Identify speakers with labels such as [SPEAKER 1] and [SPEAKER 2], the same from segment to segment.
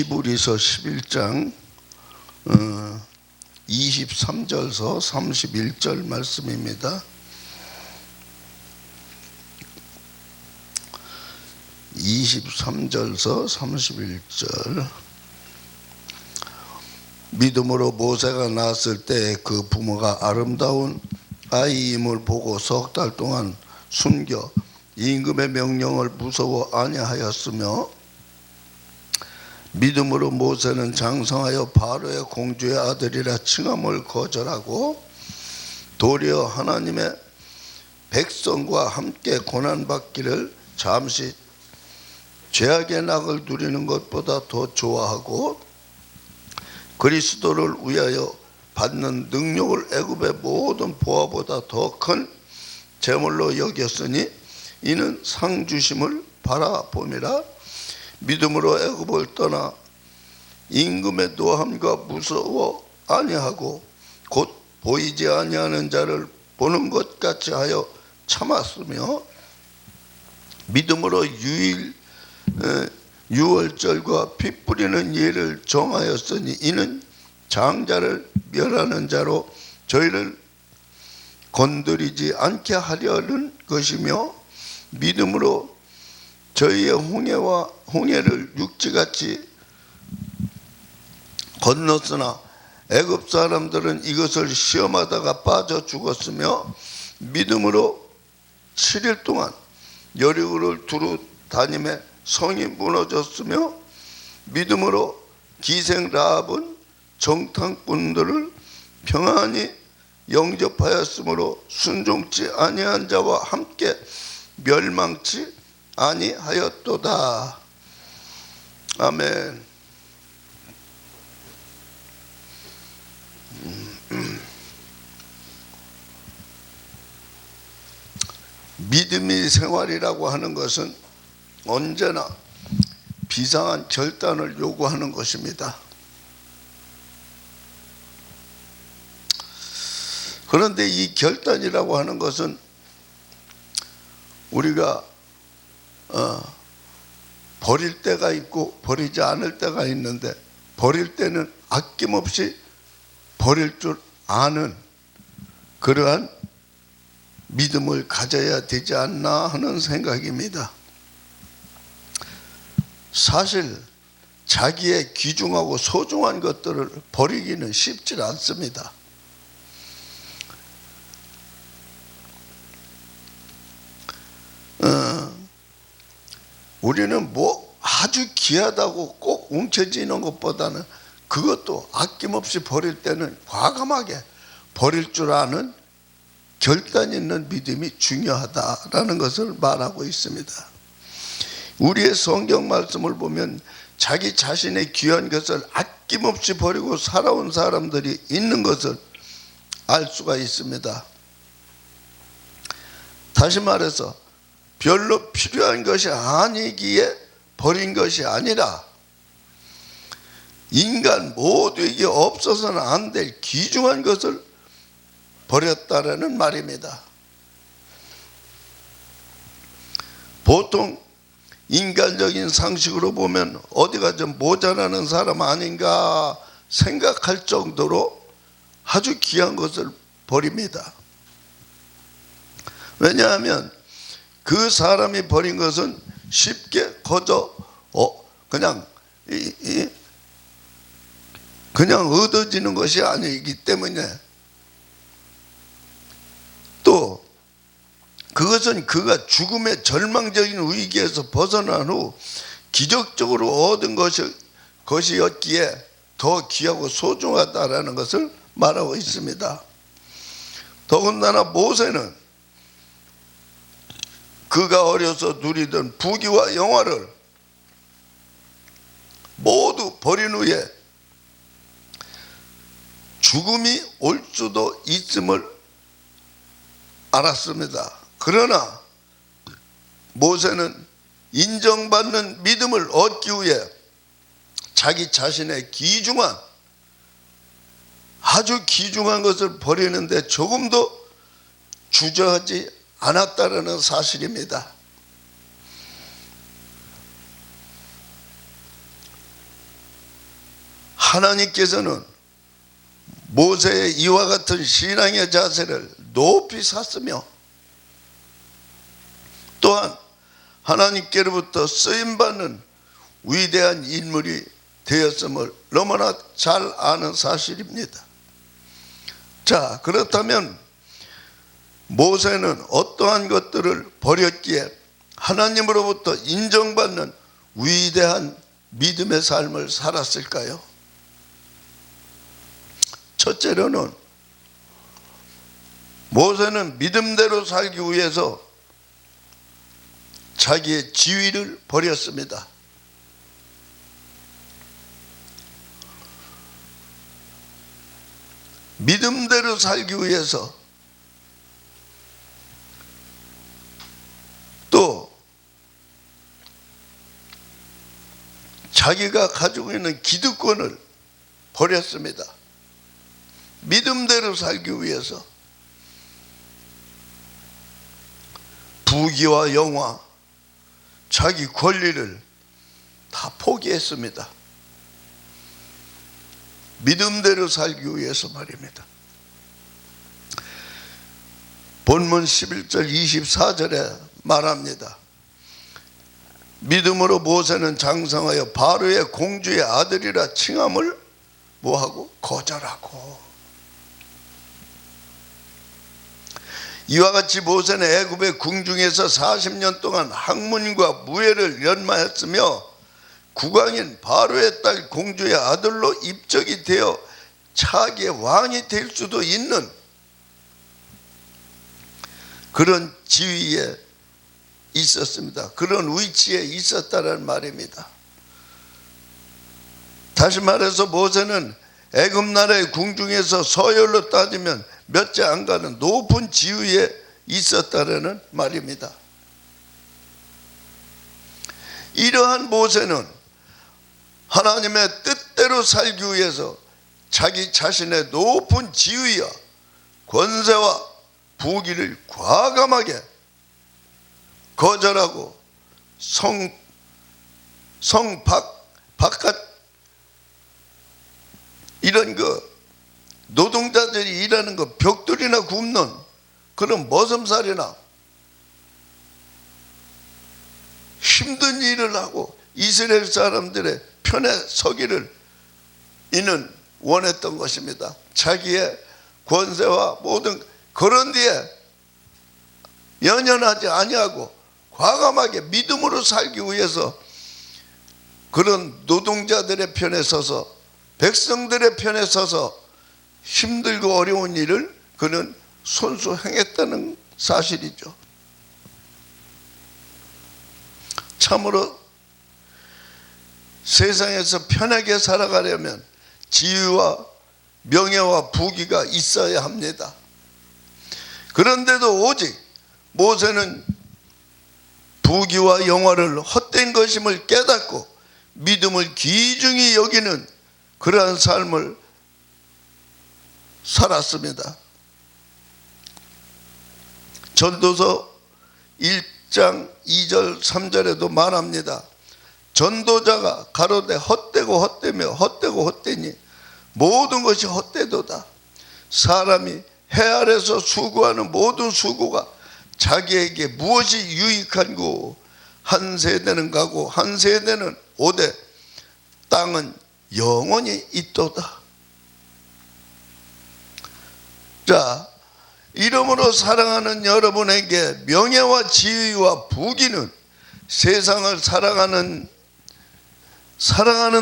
[SPEAKER 1] 히브리서 11장 23절서 31절 말씀입니다. 23절서 31절. 믿음으로 모세가 낳았을 때 그 부모가 아름다운 아이임을 보고 석 달 동안 숨겨 임금의 명령을 무서워 아니하였으며, 믿음으로 모세는 장성하여 바로의 공주의 아들이라 칭함을 거절하고 도리어 하나님의 백성과 함께 고난받기를 잠시 죄악의 낙을 누리는 것보다 더 좋아하고, 그리스도를 위하여 받는 능력을 애굽의 모든 보화보다 더 큰 재물로 여겼으니 이는 상 주심을 바라봄이라. 믿음으로 애굽을 떠나 임금의 노함과 무서워 아니하고 곧 보이지 아니하는 자를 보는 것 같이 하여 참았으며, 믿음으로 유월절과 피 뿌리는 예를 정하였으니 이는 장자를 멸하는 자로 저희를 건드리지 않게 하려는 것이며, 믿음으로 저희의 홍해를 육지같이 건넜으나 애굽 사람들은 이것을 시험하다가 빠져 죽었으며, 믿음으로 7일 동안 여리고를 두루 다니며 성이 무너졌으며, 믿음으로 기생 라합은 정탐꾼들을 평안히 영접하였으므로 순종치 아니한 자와 함께 멸망치 아니하였도다. 아멘. 믿음의 생활이라고 하는 것은 언제나 비상한 결단을 요구하는 것입니다. 그런데 이 결단이라고 하는 것은 우리가 버릴 때가 있고 버리지 않을 때가 있는데, 버릴 때는 아낌없이 버릴 줄 아는 그러한 믿음을 가져야 되지 않나 하는 생각입니다. 사실 자기의 귀중하고 소중한 것들을 버리기는 쉽지 않습니다. 우리는 뭐 아주 귀하다고 꼭 움켜쥐는 것보다는 그것도 아낌없이 버릴 때는 과감하게 버릴 줄 아는 결단 있는 믿음이 중요하다라는 것을 말하고 있습니다. 우리의 성경 말씀을 보면 자기 자신의 귀한 것을 아낌없이 버리고 살아온 사람들이 있는 것을 알 수가 있습니다. 다시 말해서 별로 필요한 것이 아니기에 버린 것이 아니라 인간 모두에게 없어서는 안 될 귀중한 것을 버렸다라는 말입니다. 보통 인간적인 상식으로 보면 어디가 좀 모자라는 사람 아닌가 생각할 정도로 아주 귀한 것을 버립니다. 왜냐하면 그 사람이 버린 것은 쉽게 거저 그냥 얻어지는 것이 아니기 때문에, 또 그것은 그가 죽음의 절망적인 위기에서 벗어난 후 기적적으로 얻은 것이었기에 더 귀하고 소중하다라는 것을 말하고 있습니다. 더군다나 모세는 그가 어려서 누리던 부귀와 영화를 모두 버린 후에 죽음이 올 수도 있음을 알았습니다. 그러나 모세는 인정받는 믿음을 얻기 위해 자기 자신의 아주 귀중한 것을 버리는데 조금도 주저하지 않았다라는 사실입니다. 하나님께서는 모세의 이와 같은 신앙의 자세를 높이 샀으며 또한 하나님께로부터 쓰임받는 위대한 인물이 되었음을 너무나 잘 아는 사실입니다. 자, 그렇다면 모세는 어떠한 것들을 버렸기에 하나님으로부터 인정받는 위대한 믿음의 삶을 살았을까요? 첫째로는 모세는 믿음대로 살기 위해서 자기의 지위를 버렸습니다. 믿음대로 살기 위해서 또 자기가 가지고 있는 기득권을 버렸습니다. 믿음대로 살기 위해서 부귀와 영화, 자기 권리를 다 포기했습니다. 믿음대로 살기 위해서 말입니다. 본문 11절 24절에 말합니다. 믿음으로 모세는 장성하여 바로의 공주의 아들이라 칭함을 뭐하고? 거절하고. 이와 같이 모세는 애굽의 궁중에서 40년 동안 학문과 무예를 연마했으며 국왕인 바로의 딸 공주의 아들로 입적이 되어 차기의 왕이 될 수도 있는 그런 지위에 있었습니다. 그런 위치에 있었다는 말입니다. 다시 말해서 모세는 애굽 나라의 궁중에서 서열로 따지면 몇 째 안 가는 높은 지위에 있었다는 말입니다. 이러한 모세는 하나님의 뜻대로 살기 위해서 자기 자신의 높은 지위와 권세와 부귀를 과감하게 거절하고 성 바깥 이런 노동자들이 일하는 벽돌이나 굽는 그런 머슴살이나 힘든 일을 하고 이스라엘 사람들의 편에 서기를 이는 원했던 것입니다. 자기의 권세와 모든 그런 뒤에 연연하지 아니하고 과감하게 믿음으로 살기 위해서 그런 노동자들의 편에 서서 백성들의 편에 서서 힘들고 어려운 일을 그는 손수 행했다는 사실이죠. 참으로 세상에서 편하게 살아가려면 지위와 명예와 부귀가 있어야 합니다. 그런데도 오직 모세는 부귀와 영화를 헛된 것임을 깨닫고 믿음을 귀중히 여기는 그러한 삶을 살았습니다. 전도서 1장 2절 3절에도 말합니다. 전도자가 가로되 헛되고 헛되며 헛되고 헛되니 모든 것이 헛되도다. 사람이 해 아래서 수고하는 모든 수고가 자기에게 무엇이 유익한고 한 세대는 가고 한 세대는 오되 땅은 영원히 있도다. 자, 이름으로 사랑하는 여러분에게 명예와 지위와 부귀는 세상을 살아가는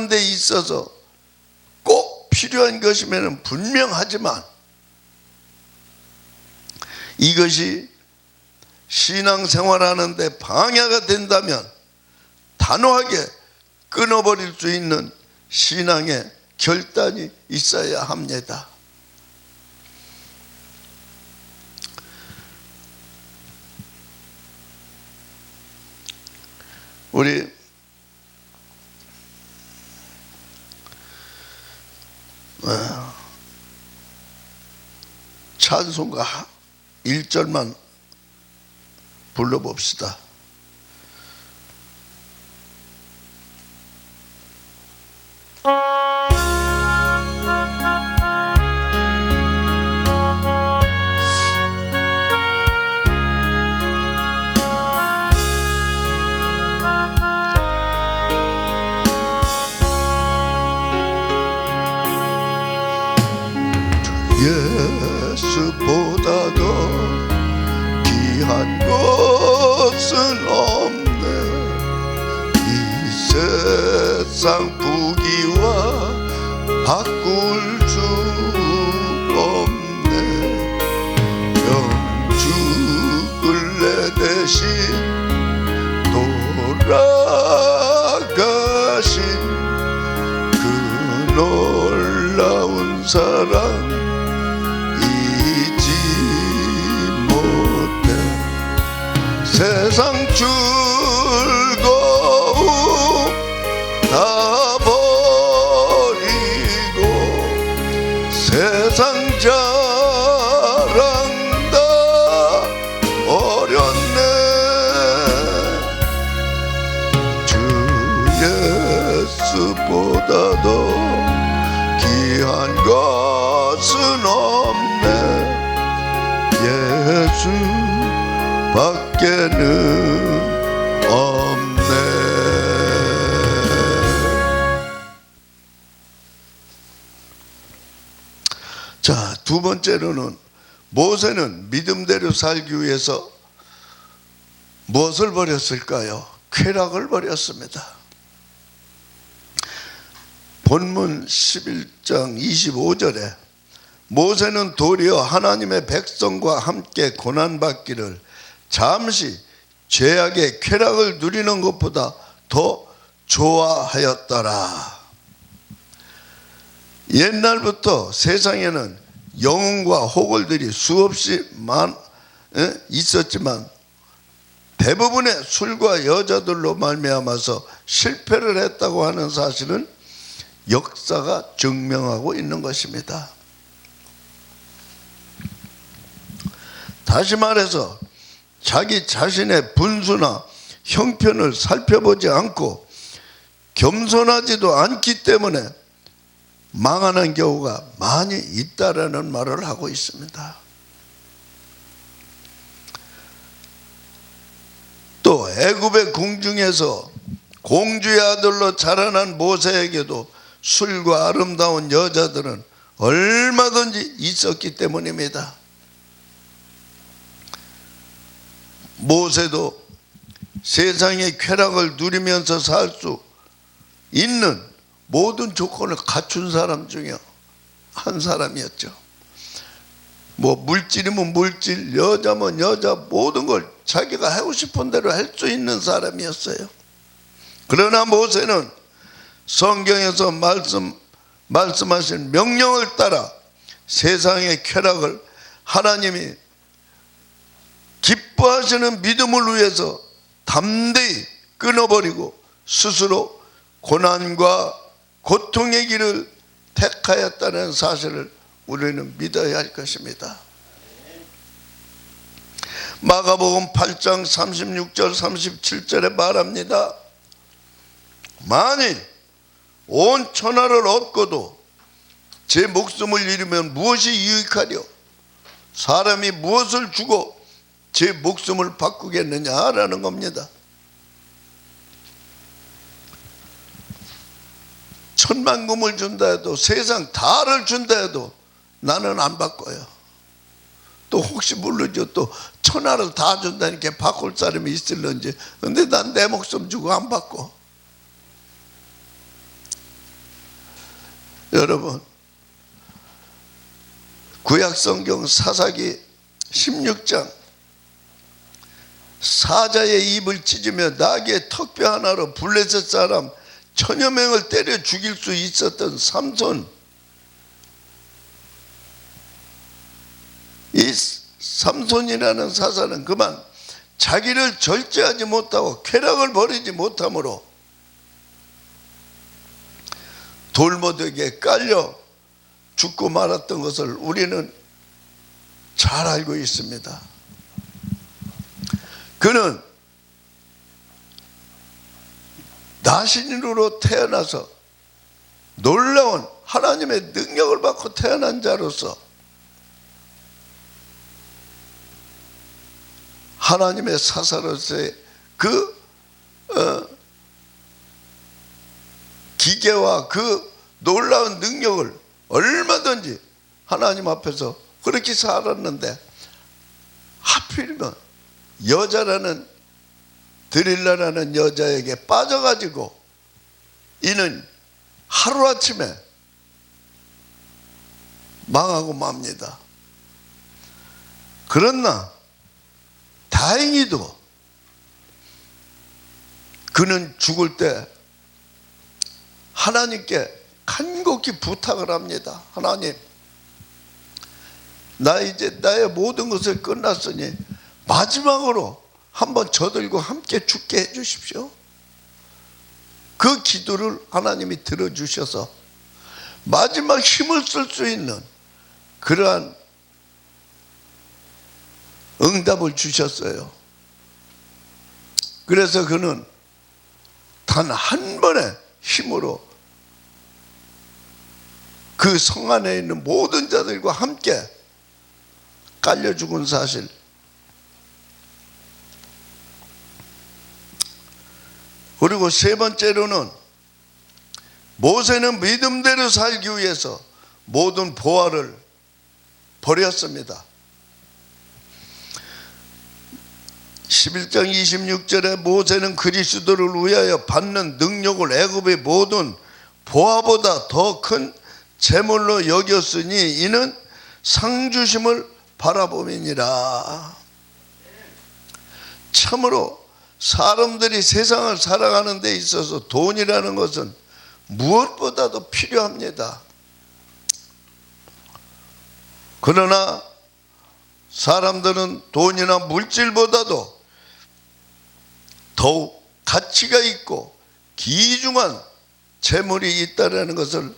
[SPEAKER 1] 데 있어서 꼭 필요한 것이면 분명하지만 이것이 신앙생활하는 데 방해가 된다면 단호하게 끊어버릴 수 있는 신앙의 결단이 있어야 합니다. 우리 찬송가 1절만 불러봅시다. 세상 부귀와 바꿀 수 없네. 영죽을 내 대신 돌아가신 그 놀라운 사랑 잊지 못해. 세상 즐거움 다 버리고 세상 자랑 다 버렸네. 주 예수보다도 귀한 것은 없네. 예수 밖에는 없네. 자, 두 번째로는 모세는 믿음대로 살기 위해서 무엇을 버렸을까요? 쾌락을 버렸습니다. 본문 11장 25절에 모세는 도리어 하나님의 백성과 함께 고난받기를 잠시 죄악의 쾌락을 누리는 것보다 더 좋아하였더라. 옛날부터 세상에는 영웅과 호걸들이 수없이 있었지만 대부분의 술과 여자들로 말미암아서 실패를 했다고 하는 사실은 역사가 증명하고 있는 것입니다. 다시 말해서 자기 자신의 분수나 형편을 살펴보지 않고 겸손하지도 않기 때문에 망하는 경우가 많이 있다라는 말을 하고 있습니다. 또 애굽의 궁중에서 공주의 아들로 자라난 모세에게도 술과 아름다운 여자들은 얼마든지 있었기 때문입니다. 모세도 세상의 쾌락을 누리면서 살 수 있는 모든 조건을 갖춘 사람 중에 한 사람이었죠. 뭐 물질이면 물질, 여자면 여자, 모든 걸 자기가 하고 싶은 대로 할 수 있는 사람이었어요. 그러나 모세는 성경에서 말씀하신 명령을 따라 세상의 쾌락을 하나님이 기뻐하시는 믿음을 위해서 담대히 끊어버리고 스스로 고난과 고통의 길을 택하였다는 사실을 우리는 믿어야 할 것입니다. 마가복음 8장 36절 37절에 말합니다. 만일 온 천하를 얻고도 제 목숨을 잃으면 무엇이 유익하려? 사람이 무엇을 주고 제 목숨을 바꾸겠느냐라는 겁니다. 천만금을 준다 해도 세상 다를 준다 해도 나는 안 바꿔요. 또 혹시 모르죠. 또 천하를 다 준다니까 바꿀 사람이 있을런지. 근데 난 내 목숨 주고 안 바꿔. 여러분, 구약성경 사사기 16장 사자의 입을 찢으며 나귀의 턱뼈 하나로 블레셋 사람 1000여 명을 때려 죽일 수 있었던 삼손, 이 삼손이라는 사사는 그만 자기를 절제하지 못하고 쾌락을 버리지 못함으로 돌무더기에 깔려 죽고 말았던 것을 우리는 잘 알고 있습니다. 그는 나신으로 태어나서 놀라운 하나님의 능력을 받고 태어난 자로서 하나님의 사사로서의 그 기계와 그 놀라운 능력을 얼마든지 하나님 앞에서 그렇게 살았는데 하필이면 여자라는 드릴라라는 여자에게 빠져가지고 이는 하루아침에 망하고 맙니다. 그러나 다행히도 그는 죽을 때 하나님께 간곡히 부탁을 합니다. 하나님, 나 이제 나의 모든 것을 끝났으니 마지막으로 한번 저들과 함께 죽게 해주십시오. 그 기도를 하나님이 들어주셔서 마지막 힘을 쓸 수 있는 그러한 응답을 주셨어요. 그래서 그는 단 한 번의 힘으로 그 성 안에 있는 모든 자들과 함께 깔려 죽은 사실, 그리고 세 번째로는 모세는 믿음대로 살기 위해서 모든 보화를 버렸습니다. 11장 26절에 모세는 그리스도를 위하여 받는 능력을 애굽의 모든 보화보다 더 큰 재물로 여겼으니 이는 상주심을 바라봄이니라. 참으로 사람들이 세상을 살아가는 데 있어서 돈이라는 것은 무엇보다도 필요합니다. 그러나 사람들은 돈이나 물질보다도 더욱 가치가 있고 귀중한 재물이 있다는 것을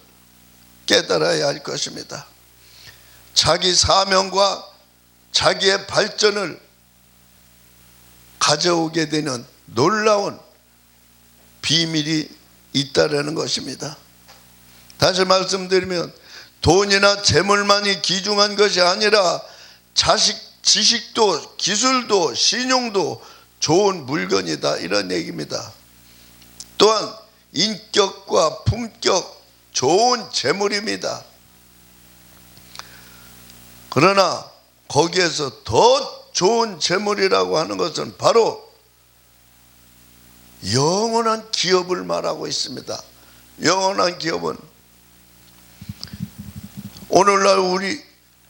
[SPEAKER 1] 깨달아야 할 것입니다. 자기 사명과 자기의 발전을 가져오게 되는 놀라운 비밀이 있다는 것입니다. 다시 말씀드리면 돈이나 재물만이 귀중한 것이 아니라 지식도 기술도 신용도 좋은 물건이다, 이런 얘기입니다. 또한 인격과 품격, 좋은 재물입니다. 그러나 거기에서 더 좋은 재물이라고 하는 것은 바로 영원한 기업을 말하고 있습니다. 영원한 기업은 오늘날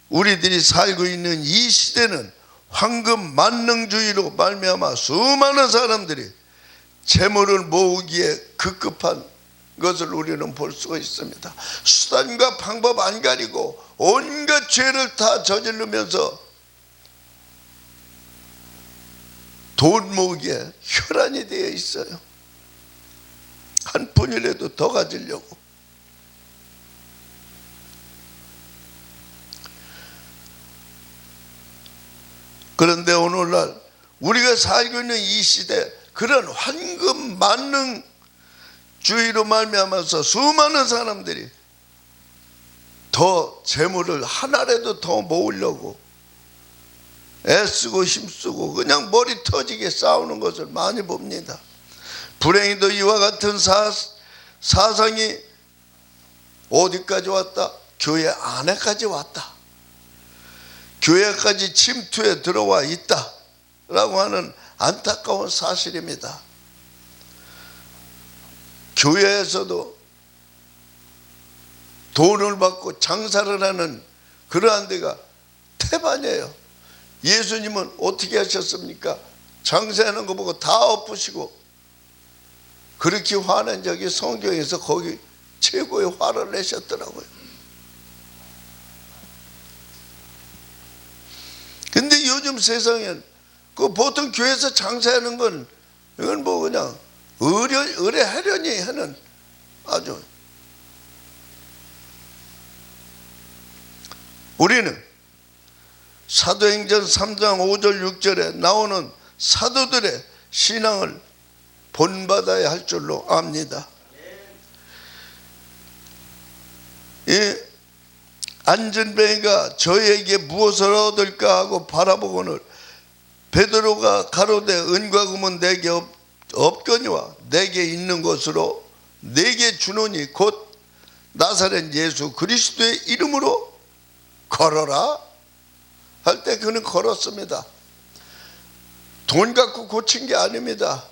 [SPEAKER 1] 우리들이 살고 있는 이 시대는 황금 만능주의로 말미암아 수많은 사람들이 재물을 모으기에 급급한 것을 우리는 볼 수가 있습니다. 수단과 방법 안 가리고 온갖 죄를 다 저지르면서 돈 모으기에 혈안이 되어 있어요. 한 푼이라도 더 가지려고. 그런데 오늘날 우리가 살고 있는 이 시대, 그런 황금 만능주의로 말미암아서 수많은 사람들이 더 재물을 하나라도 더 모으려고 애쓰고 힘쓰고 그냥 머리 터지게 싸우는 것을 많이 봅니다. 불행히도 이와 같은 사상이 어디까지 왔다? 교회 안에까지 왔다. 교회까지 침투해 들어와 있다 라고 하는 안타까운 사실입니다. 교회에서도 돈을 받고 장사를 하는 그러한 데가 태반이에요. 예수님은 어떻게 하셨습니까? 장사하는 거 보고 다 엎으시고 그렇게 화낸 적이 성경에서 거기 최고의 화를 내셨더라고요. 근데 요즘 세상엔 그 보통 교회에서 장사하는 건 이건 뭐 그냥 의뢰하려니 하는 아주. 우리는 사도행전 3장 5절 6절에 나오는 사도들의 신앙을 본받아야 할 줄로 압니다. 이 안전뱅이가 저에게 무엇을 얻을까 하고 바라보고는 베드로가 가로되 은과 금은 내게 없거니와 내게 있는 것으로 내게 주노니 곧 나사렛 예수 그리스도의 이름으로 걸어라 할 때 그는 걸었습니다. 돈 갖고 고친 게 아닙니다.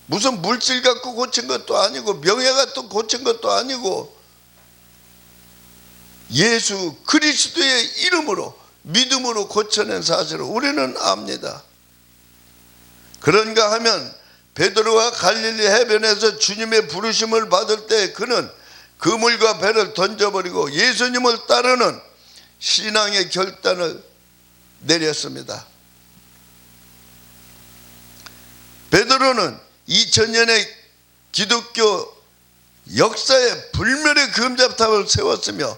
[SPEAKER 1] 무슨 물질 갖고 고친 것도 아니고 명예 갖고 고친 것도 아니고 예수 그리스도의 이름으로 믿음으로 고쳐낸 사실을 우리는 압니다. 그런가 하면 베드로가 갈릴리 해변에서 주님의 부르심을 받을 때 그는 그물과 배를 던져버리고 예수님을 따르는 신앙의 결단을 내렸습니다. 베드로는 2000년의 기독교 역사에 불멸의 금자탑을 세웠으며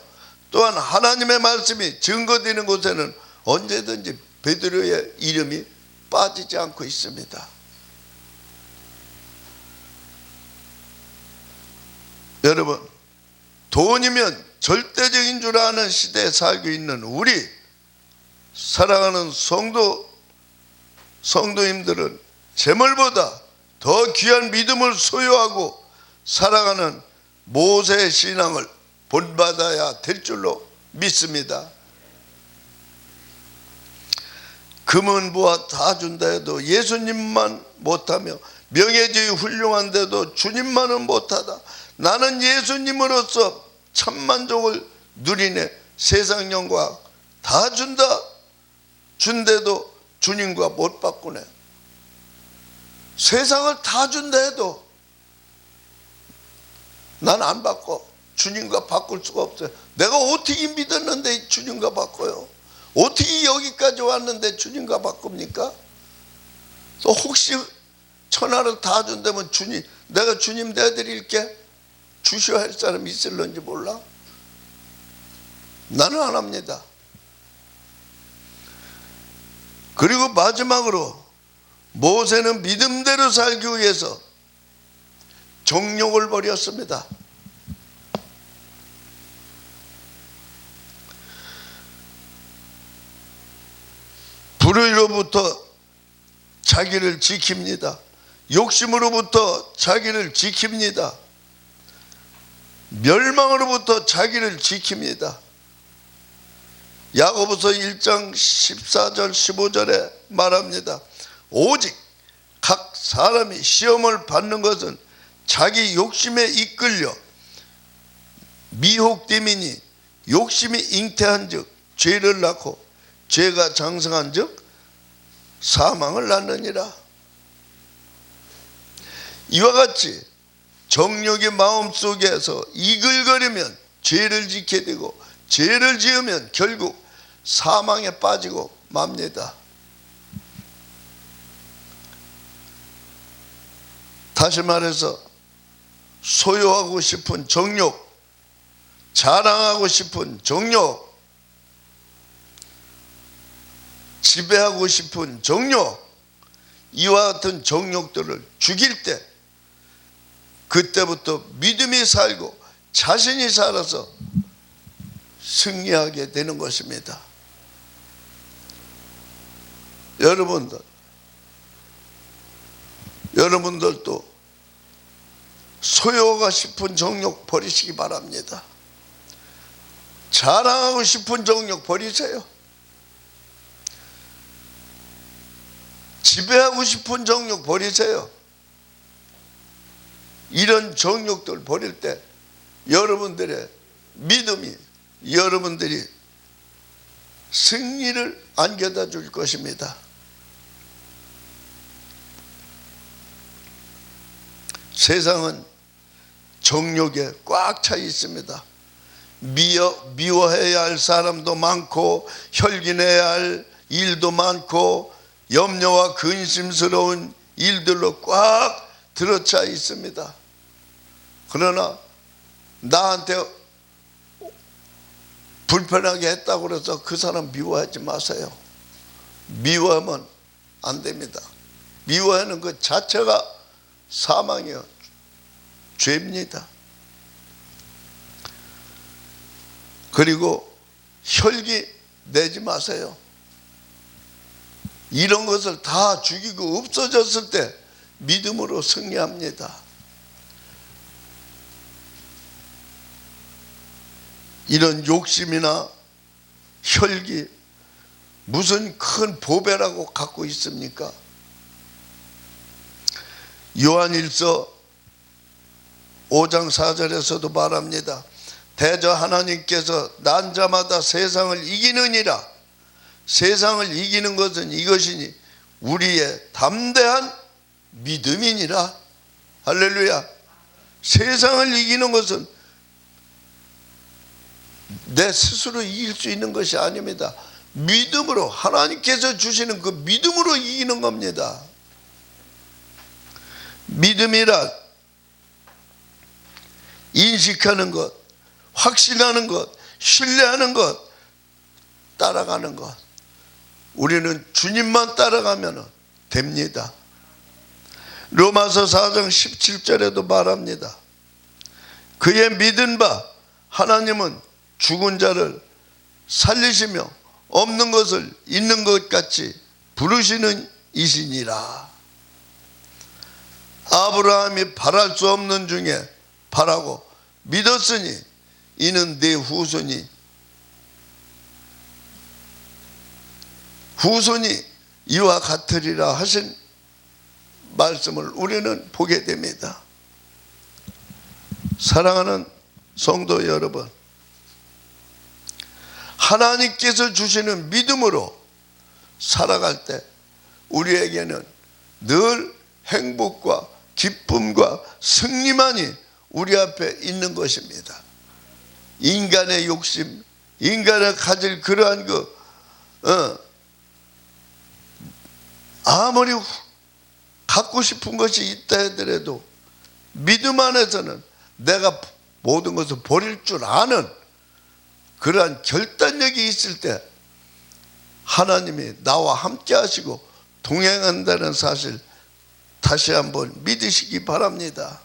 [SPEAKER 1] 또한 하나님의 말씀이 증거되는 곳에는 언제든지 베드로의 이름이 빠지지 않고 있습니다. 여러분, 돈이면 절대적인 줄 아는 시대에 살고 있는 우리 사랑하는 성도님들은 재물보다 더 귀한 믿음을 소유하고 살아가는 모세의 신앙을 본받아야 될 줄로 믿습니다. 금은 부와 다 준다 해도 예수님만 못하며 명예직이 훌륭한데도 주님만은 못하다. 나는 예수님으로서 천만족을 누리네. 세상 영광 다 준데도 주님과 못 바꾸네. 세상을 다 준다 해도 난 안 바꿔. 주님과 바꿀 수가 없어요. 내가 어떻게 믿었는데 주님과 바꿔요? 어떻게 여기까지 왔는데 주님과 바꿉니까? 또 혹시 천하를 다 준다면 내가 주님 내드릴게 주셔야 할 사람이 있을런지 몰라? 나는 안 합니다. 그리고 마지막으로 모세는 믿음대로 살기 위해서 정욕을 버렸습니다. 불의로부터 자기를 지킵니다. 욕심으로부터 자기를 지킵니다. 멸망으로부터 자기를 지킵니다. 야고보서 1장 14절 15절에 말합니다. 오직 각 사람이 시험을 받는 것은 자기 욕심에 이끌려 미혹됨이니 욕심이 잉태한 즉 죄를 낳고 죄가 장성한 즉 사망을 낳느니라. 이와 같이 정욕이 마음속에서 이글거리면 죄를 짓게 되고 죄를 지으면 결국 사망에 빠지고 맙니다. 다시 말해서 소유하고 싶은 정욕, 자랑하고 싶은 정욕, 지배하고 싶은 정욕, 이와 같은 정욕들을 죽일 때 그때부터 믿음이 살고 자신이 살아서 승리하게 되는 것입니다. 여러분들도 소유하고 싶은 정욕 버리시기 바랍니다. 자랑하고 싶은 정욕 버리세요. 지배하고 싶은 정욕 버리세요. 이런 정욕들 버릴 때 여러분들의 믿음이 여러분들이 승리를 안겨다 줄 것입니다. 세상은 정욕에 꽉 차 있습니다. 미워해야 할 사람도 많고 혈기내야 할 일도 많고 염려와 근심스러운 일들로 꽉 들어차 있습니다. 그러나 나한테 불편하게 했다고 해서 그 사람 미워하지 마세요. 미워하면 안 됩니다. 미워하는 그 자체가 사망이요, 죄입니다. 그리고 혈기 내지 마세요. 이런 것을 다 죽이고 없어졌을 때 믿음으로 승리합니다. 이런 욕심이나 혈기 무슨 큰 보배라고 갖고 있습니까? 요한일서 5장 4절에서도 말합니다. 대저 하나님께서 난 자마다 세상을 이기느니라. 세상을 이기는 것은 이것이니 우리의 담대한 믿음이니라. 할렐루야. 세상을 이기는 것은 내 스스로 이길 수 있는 것이 아닙니다. 믿음으로, 하나님께서 주시는 그 믿음으로 이기는 겁니다. 믿음이란 인식하는 것, 확신하는 것, 신뢰하는 것, 따라가는 것. 우리는 주님만 따라가면 됩니다. 로마서 4장 17절에도 말합니다. 그의 믿은 바 하나님은 죽은 자를 살리시며 없는 것을 있는 것 같이 부르시는 이시니라. 아브라함이 바랄 수 없는 중에 바라고 믿었으니 이는 네 후손이 이와 같으리라 하신 말씀을 우리는 보게 됩니다. 사랑하는 성도 여러분, 하나님께서 주시는 믿음으로 살아갈 때 우리에게는 늘 행복과 기쁨과 승리만이 우리 앞에 있는 것입니다. 인간의 욕심, 인간이 가질 그러한 아무리 갖고 싶은 것이 있다 하더라도 믿음 안에서는 내가 모든 것을 버릴 줄 아는 그러한 결단력이 있을 때 하나님이 나와 함께 하시고 동행한다는 사실 다시 한번 믿으시기 바랍니다.